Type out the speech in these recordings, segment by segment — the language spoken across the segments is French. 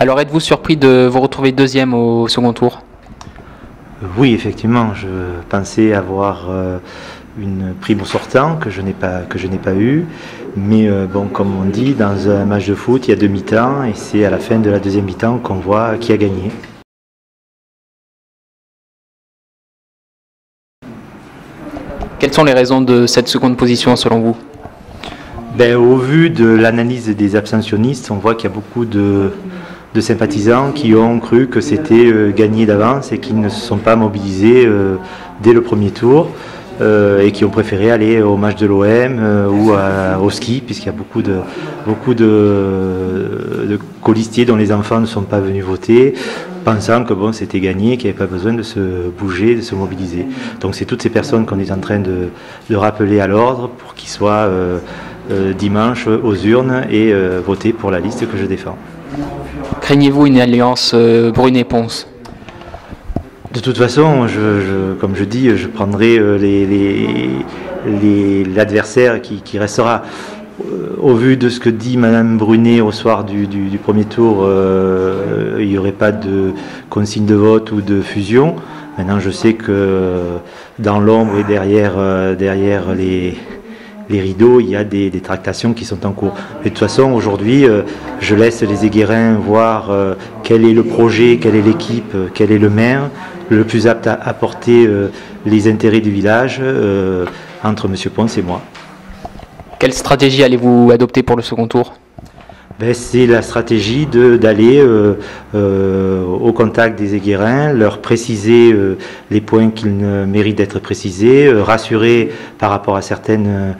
Alors êtes-vous surpris de vous retrouver deuxième au second tour? Oui, effectivement, je pensais avoir une prime au sortant que je n'ai pas eu. Mais bon, comme on dit, dans un match de foot, il y a deux mi-temps et c'est à la fin de la deuxième mi-temps qu'on voit qui a gagné. Quelles sont les raisons de cette seconde position selon vous? Au vu de l'analyse des abstentionnistes, on voit qu'il y a beaucoup de sympathisants qui ont cru que c'était gagné d'avance et qui ne se sont pas mobilisés dès le premier tour et qui ont préféré aller au match de l'OM ou au ski, puisqu'il y a beaucoup de colistiers dont les enfants ne sont pas venus voter, pensant que bon, c'était gagné, qu'il n'y avait pas besoin de se bouger, de se mobiliser. Donc c'est toutes ces personnes qu'on est en train de rappeler à l'ordre pour qu'ils soient dimanche aux urnes et voter pour la liste que je défends. Craignez-vous une alliance Brunet-Pons? De toute façon, comme je dis, je prendrai l'adversaire qui restera. Au vu de ce que dit Madame Brunet au soir du premier tour, il n'y aurait pas de consigne de vote ou de fusion. Maintenant, je sais que dans l'ombre et derrière les rideaux, il y a des tractations qui sont en cours. Mais de toute façon, aujourd'hui, je laisse les Éguérins voir quel est le projet, quelle est l'équipe, quel est le maire, le plus apte à apporter les intérêts du village entre M. Pons et moi. Quelle stratégie allez-vous adopter pour le second tour? C'est la stratégie d'aller au contact des Éguérins, leur préciser les points qu'ils méritent d'être précisés, rassurer par rapport à certains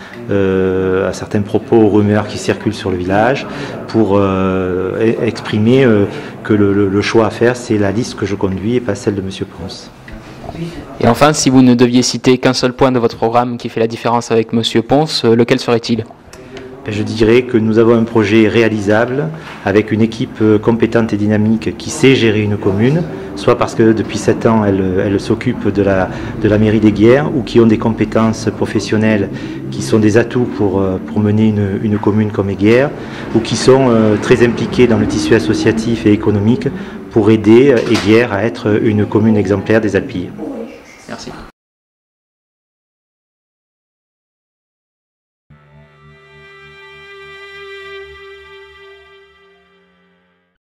propos ou rumeurs qui circulent sur le village, pour exprimer que le choix à faire, c'est la liste que je conduis et pas celle de M. Pons. Et enfin, si vous ne deviez citer qu'un seul point de votre programme qui fait la différence avec M. Pons, lequel serait-il? Je dirais que nous avons un projet réalisable avec une équipe compétente et dynamique qui sait gérer une commune, soit parce que depuis 7 ans elle s'occupe de la mairie d'Eyguières, ou qui ont des compétences professionnelles qui sont des atouts pour mener une commune comme Eyguières, ou qui sont très impliqués dans le tissu associatif et économique pour aider Eyguières à être une commune exemplaire des Alpilles. Merci.